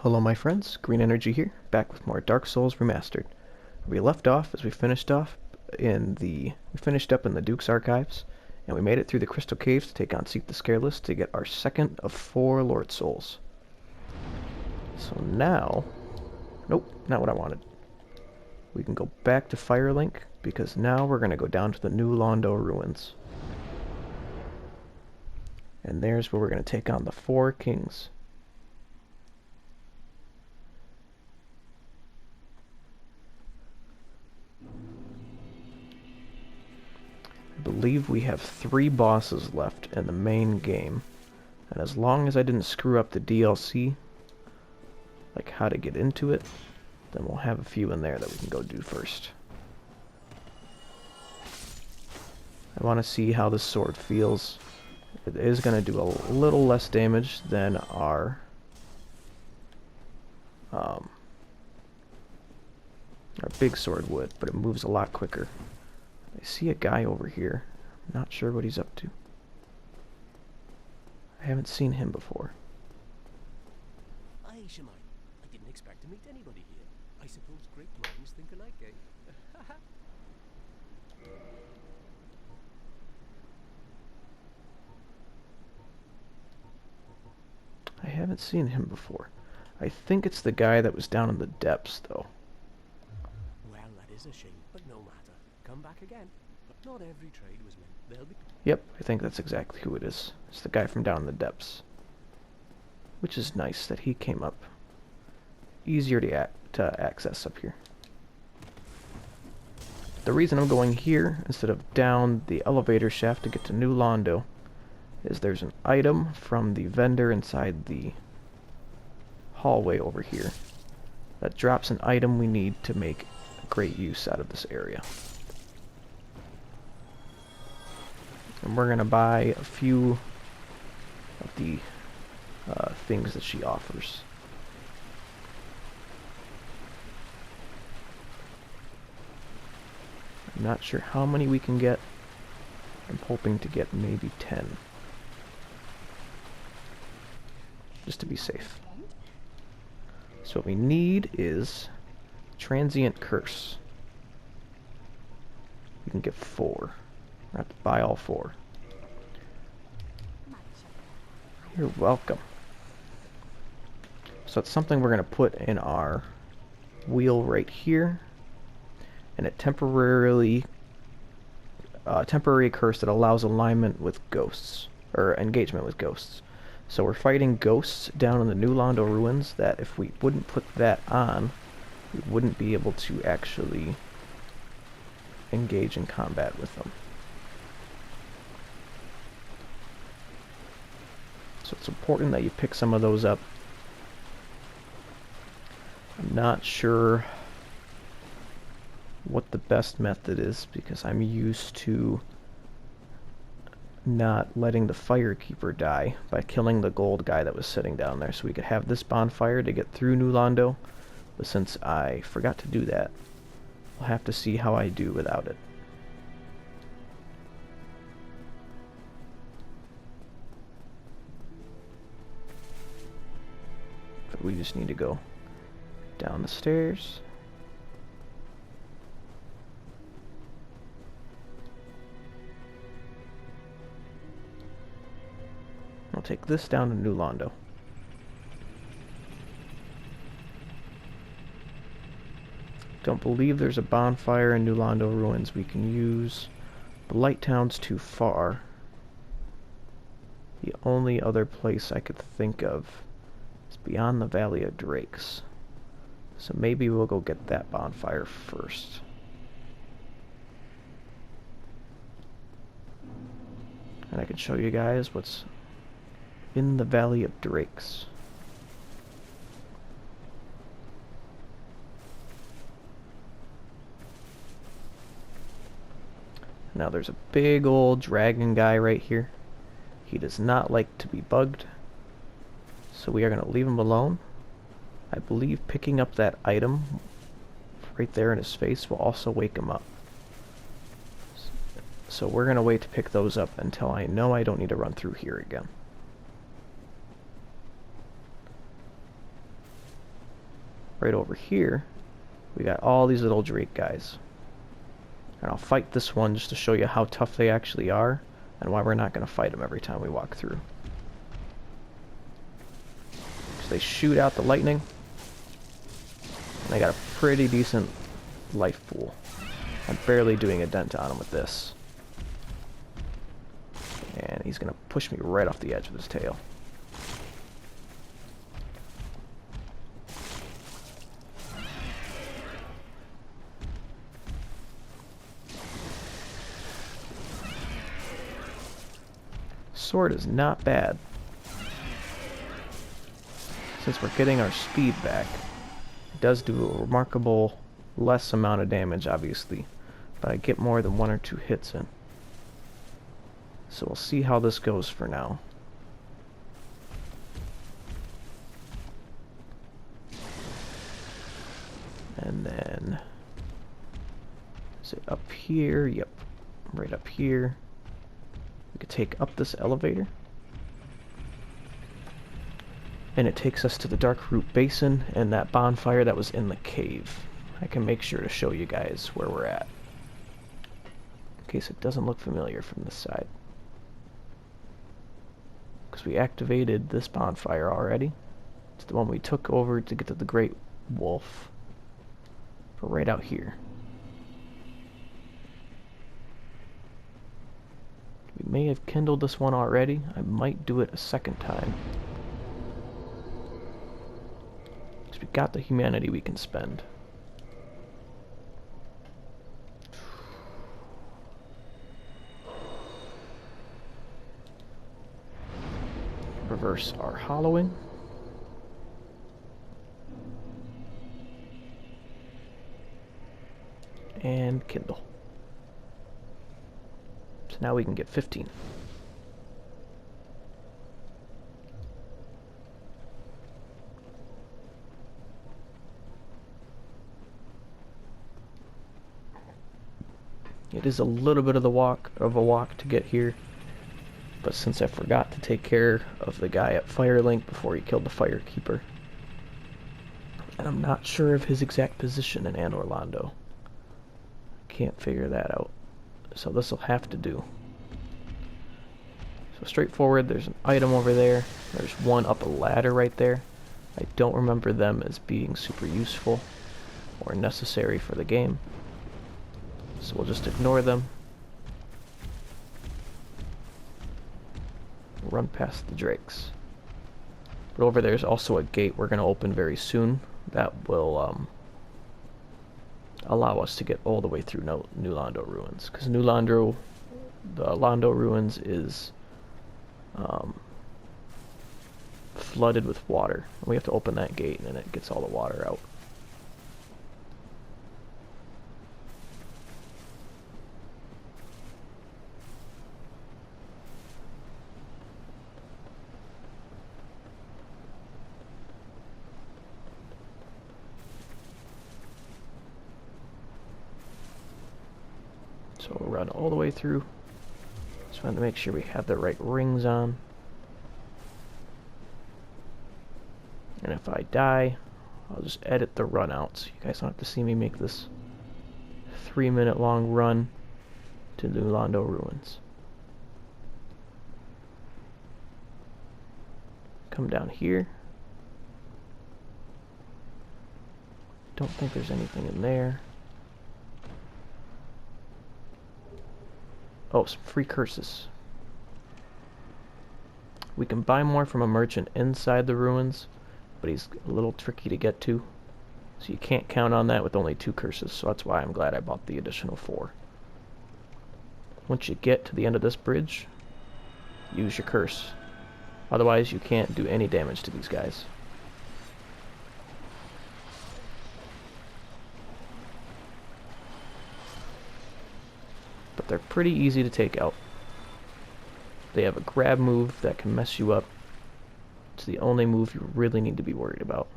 Hello my friends, Green Energy here, back with more Dark Souls Remastered. We left off as we finished up in the Duke's Archives, and we made it through the Crystal Caves to take on Seek the Scareless to get our second of 4 Lord Souls. So now, nope, not what I wanted. We can go back to Firelink, because now we're going to go down to the new Londo Ruins. And there's where we're going to take on the 4 kings. I believe we have 3 bosses left in the main game, and as long as I didn't screw up the DLC, like how to get into it, then we'll have a few in there that we can go do first. I want to see how this sword feels. It is going to do a little less damage than our big sword would, but it moves a lot quicker. I see a guy over here. I'm not sure what he's up to. I haven't seen him before. Aye, Shemai. I didn't expect to meet anybody here. I suppose great minds think alike, eh? I haven't seen him before. I think it's the guy that was down in the depths, though. Well, that is a shame, but no matter. Come back again. But not every trade was meant. There'll be... Yep, I think that's exactly who it is. It's the guy from down in the depths. Which is nice that he came up. Easier to access up here. The reason I'm going here instead of down the elevator shaft to get to New Londo is there's an item from the vendor inside the hallway over here that drops an item we need to make great use out of this area. And we're going to buy a few of the things that she offers. I'm not sure how many we can get. I'm hoping to get maybe 10. Just to be safe. So what we need is Transient Curse. We can get 4. I have to buy all 4. You're welcome. So it's something we're going to put in our wheel right here. And it temporary curse that allows alignment with ghosts, or engagement with ghosts. So we're fighting ghosts down in the new Londo Ruins that if we wouldn't put that on, we wouldn't be able to actually engage in combat with them. So it's important that you pick some of those up. I'm not sure what the best method is because I'm used to not letting the Firekeeper die by killing the gold guy that was sitting down there so we could have this bonfire to get through New Londo, but since I forgot to do that, we'll have to see how I do without it. But we just need to go down the stairs. I'll take this down to New Londo. Don't believe there's a bonfire in New Londo Ruins we can use. Blight Town's too far. The only other place I could think of is beyond the Valley of Drakes. So maybe we'll go get that bonfire first. And I can show you guys what's in the Valley of Drakes. Now there's a big old dragon guy right here. He does not like to be bugged, so we are going to leave him alone. I believe picking up that item right there in his face will also wake him up. So we're going to wait to pick those up until I know I don't need to run through here again. right over here, we got all these little Drake guys. And I'll fight this one just to show you how tough they actually are and why we're not going to fight them every time we walk through. So they shoot out the lightning, and they got a pretty decent life pool. I'm barely doing a dent on him with this. And he's going to push me right off the edge with his tail. Sword is not bad. Since we're getting our speed back, it does do a remarkable less amount of damage, obviously, but I get more than 1 or 2 hits in. So we'll see how this goes for now. And then, is it up here? Yep, right up here. We could take up this elevator. And it takes us to the Dark Root Basin and that bonfire that was in the cave. I can make sure to show you guys where we're at, in case it doesn't look familiar from this side. Because we activated this bonfire already. It's the one we took over to get to the Great Wolf. But right out here. We may have kindled this one already. I might do it a second time. Because we got the humanity we can spend. Reverse our hollowing. And kindle. So now we can get 15. It is a little bit of a walk to get here, but since I forgot to take care of the guy at Firelink before he killed the Firekeeper, and I'm not sure of his exact position in Andor Londo. Can't figure that out. So this will have to do. So straightforward, there's an item over there. There's one up a ladder right there. I don't remember them as being super useful or necessary for the game. So we'll just ignore them. Run past the drakes. But over there's also a gate we're going to open very soon that will allow us to get all the way through New Londo Ruins. Because the Londo Ruins is flooded with water. And we have to open that gate and then it gets all the water out. So we'll run all the way through. Just wanted to make sure we have the right rings on. And if I die, I'll just edit the run out so you guys don't have to see me make this 3-minute long run to New Londo Ruins. Come down here. Don't think there's anything in there. Oh, some free curses. We can buy more from a merchant inside the ruins, but he's a little tricky to get to. So you can't count on that with only 2 curses, so that's why I'm glad I bought the additional 4. Once you get to the end of this bridge, use your curse. Otherwise, you can't do any damage to these guys. But they're pretty easy to take out. They have a grab move that can mess you up. It's the only move you really need to be worried about.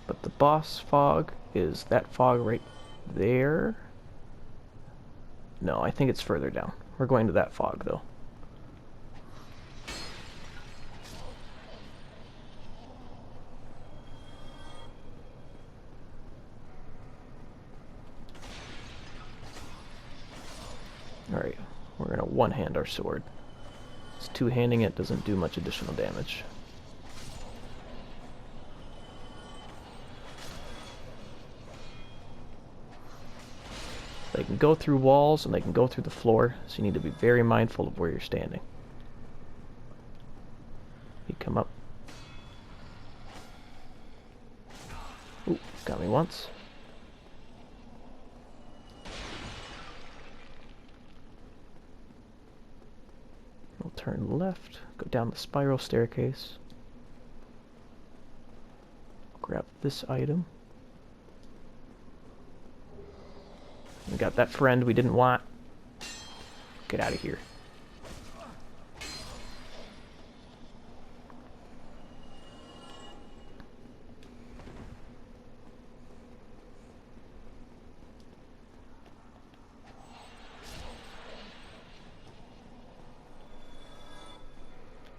But the boss fog is that fog right there. No, I think it's further down. We're going to that fog, though. Alright, we're going to one-hand our sword. It's two-handing it doesn't do much additional damage. They can go through walls and they can go through the floor, so you need to be very mindful of where you're standing. You come up. Ooh, got me once. We'll turn left, go down the spiral staircase. Grab this item. We got that friend we didn't want. Get out of here.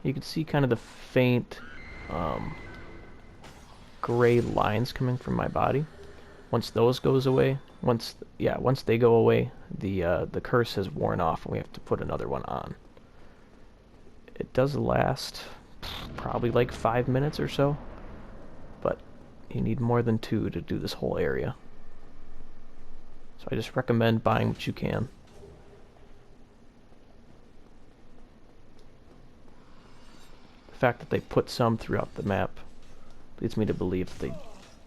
You can see kind of the faint gray lines coming from my body. Once those goes away, once they go away, the curse has worn off and we have to put another one on. It does last probably like 5 minutes or so, but you need more than 2 to do this whole area. So I just recommend buying what you can. The fact that they put some throughout the map leads me to believe that they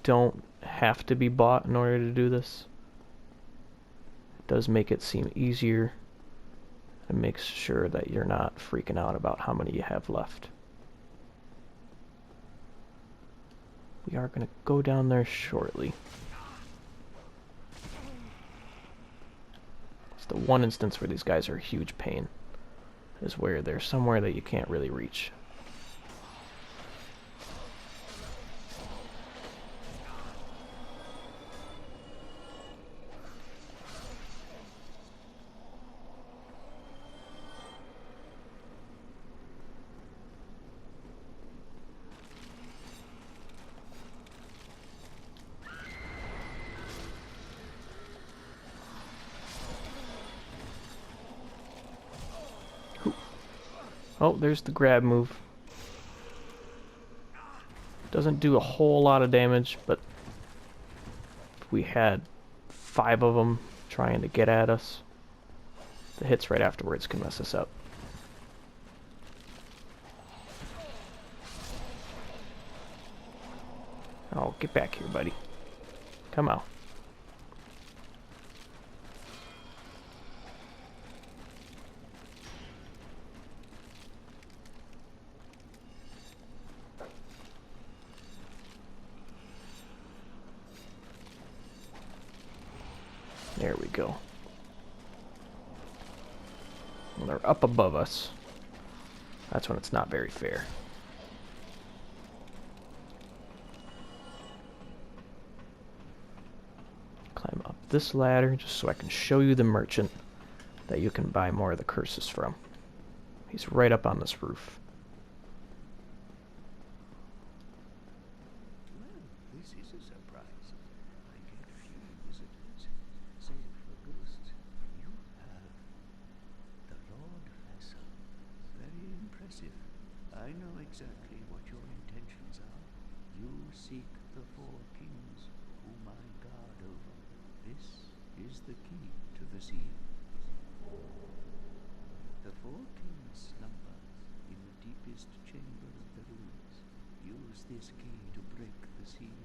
don't have to be bought in order to do this. It does make it seem easier and makes sure that you're not freaking out about how many you have left. We are going to go down there shortly. It's the one instance where these guys are a huge pain, is where they're somewhere that you can't really reach. Oh, there's the grab move. Doesn't do a whole lot of damage, but if we had 5 of them trying to get at us, the hits right afterwards can mess us up. Oh, get back here, buddy. Come on. There we go. When they're up above us, that's when it's not very fair. Climb up this ladder just so I can show you the merchant that you can buy more of the curses from. He's right up on this roof. Well, this is a surprise. I get few visitors, save for ghosts. You have the Lord Vessel. Very impressive. I know exactly what your intentions are. You seek the 4 kings whom I guard over. This is the key to the seal. The 4 kings slumber in the deepest chamber of the ruins. Use this key to break the seal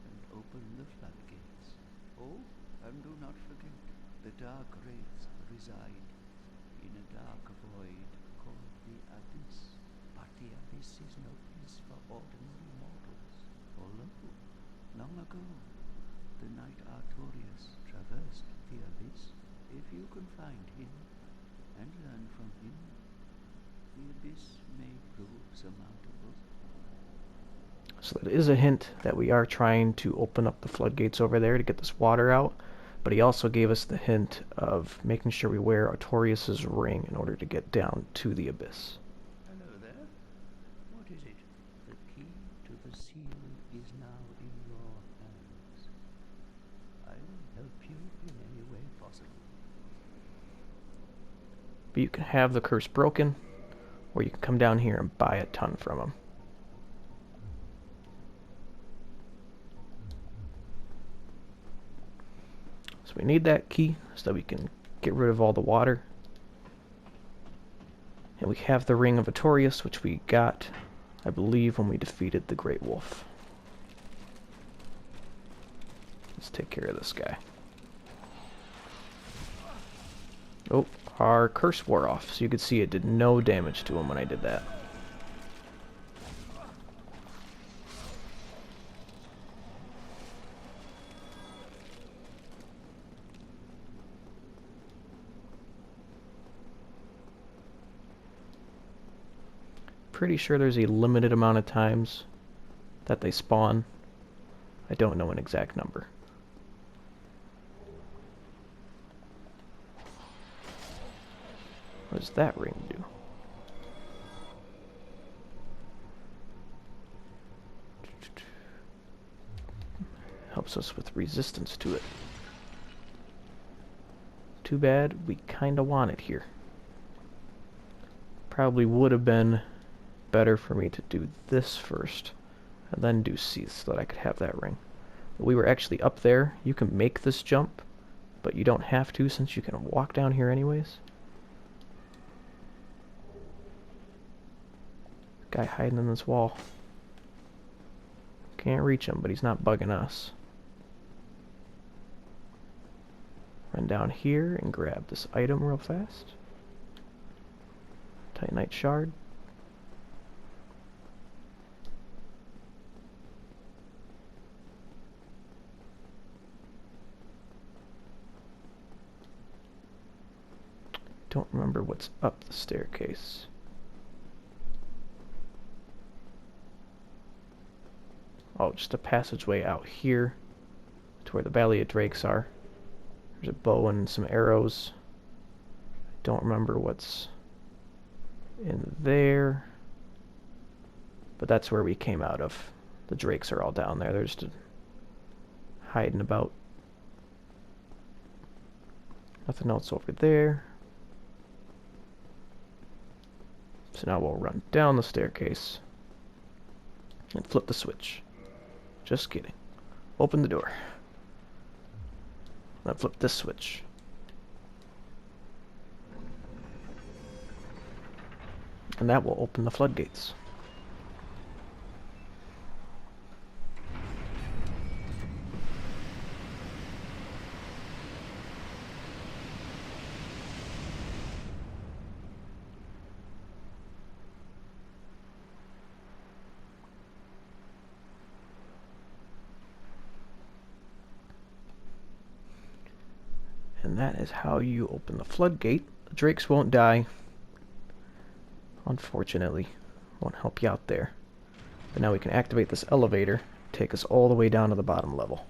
and open the floodgates. Oh, and do not forget, the dark wraiths reside in a dark void called the Abyss. But the Abyss is no place for ordinary mortals. Although, long ago, the knight Artorius traversed the Abyss. If you can find him and learn from him, the Abyss may prove surmountable. So that is a hint that we are trying to open up the floodgates over there to get this water out. But he also gave us the hint of making sure we wear Artorius's ring in order to get down to the abyss. Hello there. What is it? The key to the seal is now in your hands. I will help you in any way possible. But you can have the curse broken, or you can come down here and buy a ton from him. So we need that key so that we can get rid of all the water. And we have the Ring of Artorius, which we got, I believe, when we defeated the Great Wolf. Let's take care of this guy. Oh, our curse wore off, so you could see it did no damage to him when I did that. Pretty sure there's a limited amount of times that they spawn. I don't know an exact number. What does that ring do? Helps us with resistance to it. Too bad, we kinda want it here. Probably would have been better for me to do this first and then do C so that I could have that ring. But we were actually up there. You can make this jump, but you don't have to since you can walk down here anyways. Guy hiding in this wall. Can't reach him, but he's not bugging us. Run down here and grab this item real fast. Titanite shard. Don't remember what's up the staircase. Oh, just a passageway out here to where the Valley of Drakes are. There's a bow and some arrows. Don't remember what's in there. But that's where we came out of. The Drakes are all down there. They're just hiding about. Nothing else over there. So now we'll run down the staircase and flip the switch. Just kidding. Open the door. Now flip this switch. And that will open the floodgates. And that is how you open the floodgate. The Drakes won't die. Unfortunately. Won't help you out there. But now we can activate this elevator, take us all the way down to the bottom level.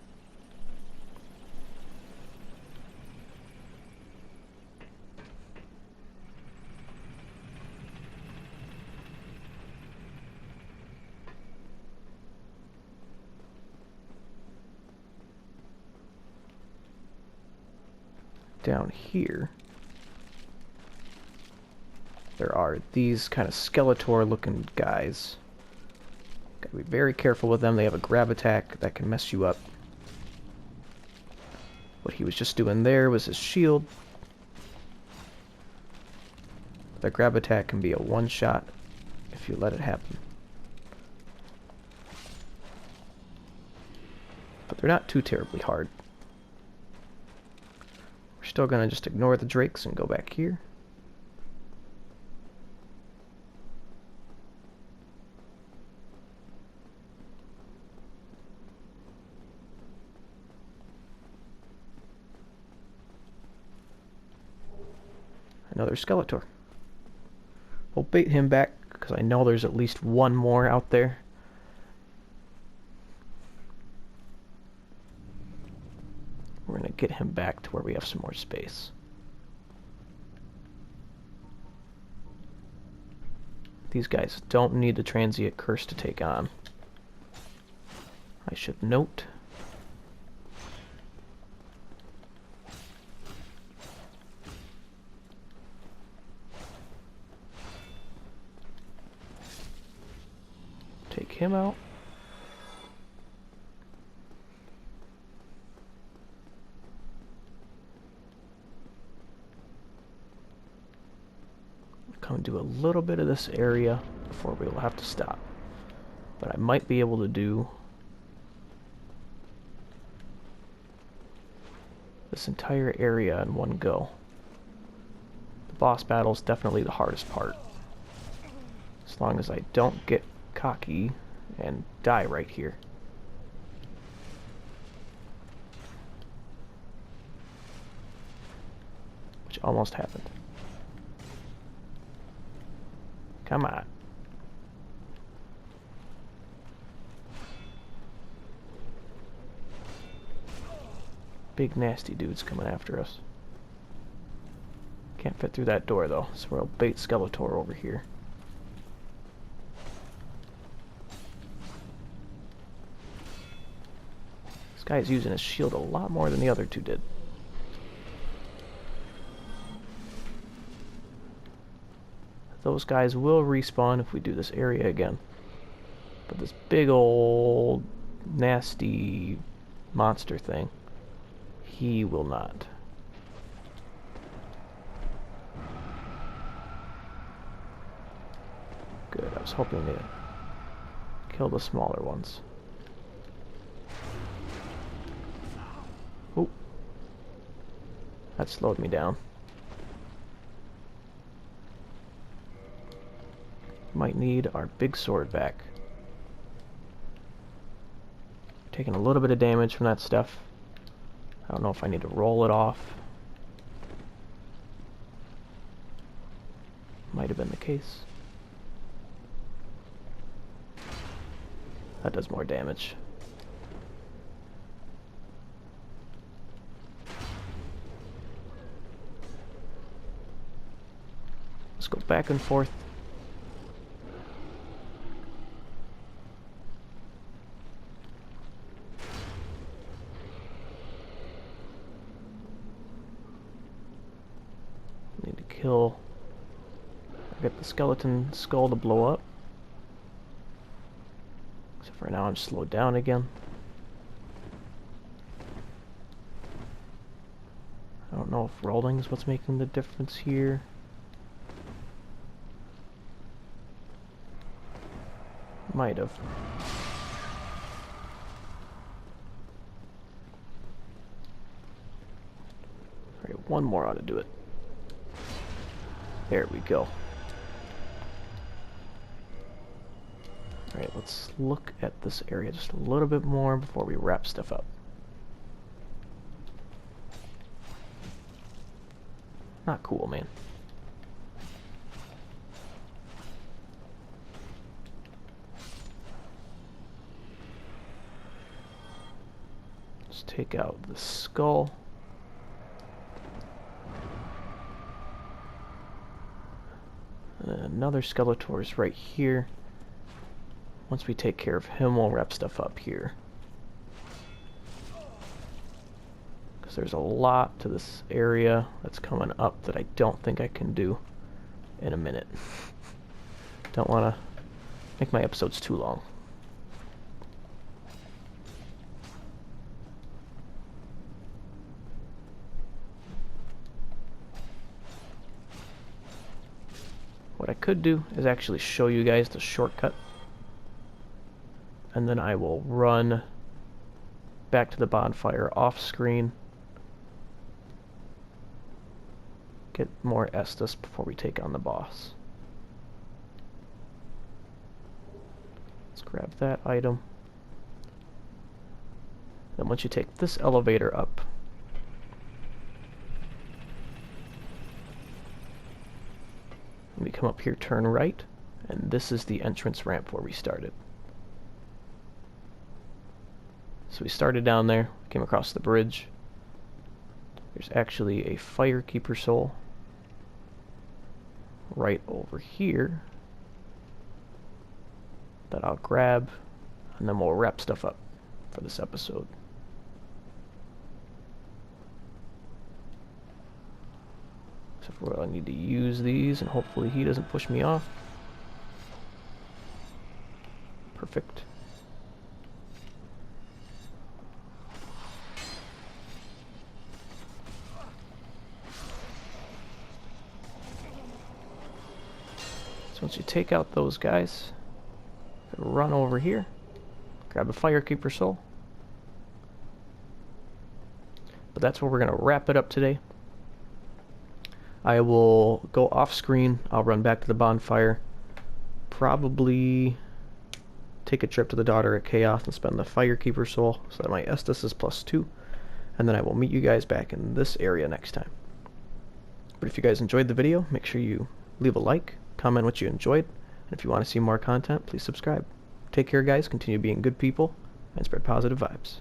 Down here, there are these kind of Skeletor looking guys. Gotta be very careful with them. They have a grab attack that can mess you up. What he was just doing there was his shield. Their grab attack can be a one-shot if you let it happen. But they're not too terribly hard. We're still gonna just ignore the Drakes and go back here. Another Skeletor. We'll bait him back because I know there's at least one more out there. We're going to get him back to where we have some more space. These guys don't need the transient curse to take on. I should note. Take him out. Come do a little bit of this area before we will have to stop. But I might be able to do this entire area in one go. The boss battle is definitely the hardest part. As long as I don't get cocky and die right here. Which almost happened. Come on. Big nasty dudes coming after us. Can't fit through that door though, so we'll bait Skeletor over here. This guy's using his shield a lot more than the other two did. Those guys will respawn if we do this area again. But this big old nasty monster thing, he will not. Good, I was hoping to kill the smaller ones. Oh, that slowed me down. Might need our big sword back. Taking a little bit of damage from that stuff. I don't know if I need to roll it off. Might have been the case. That does more damage. Let's go back and forth. Need to kill. Get the skeleton skull to blow up. Except for now I'm slowed down again. I don't know if rolling is what's making the difference here. Might have. Alright, one more ought to do it. There we go. Alright, let's look at this area just a little bit more before we wrap stuff up. Not cool, man. Let's take out the skull. And another Skeletor is right here. Once we take care of him, we'll wrap stuff up here. Because there's a lot to this area that's coming up that I don't think I can do in a minute. Don't want to make my episodes too long. What I could do is actually show you guys the shortcut. And then I will run back to the bonfire off screen. Get more Estus before we take on the boss. Let's grab that item. Then once you take this elevator up, we come up here, turn right, and this is the entrance ramp where we started. So we started down there, came across the bridge, There's actually a Firekeeper soul right over here that I'll grab, and then we'll wrap stuff up for this episode. Except for I need to use these, and hopefully he doesn't push me off. Perfect. So once you take out those guys, run over here, grab a Firekeeper soul. But that's where we're going to wrap it up today. I will go off screen, I'll run back to the bonfire, probably take a trip to the Daughter of Chaos and spend the Firekeeper soul so that my Estus is +2, and then I will meet you guys back in this area next time. But if you guys enjoyed the video, make sure you leave a like, comment what you enjoyed, and if you want to see more content, please subscribe. Take care guys, continue being good people, and spread positive vibes.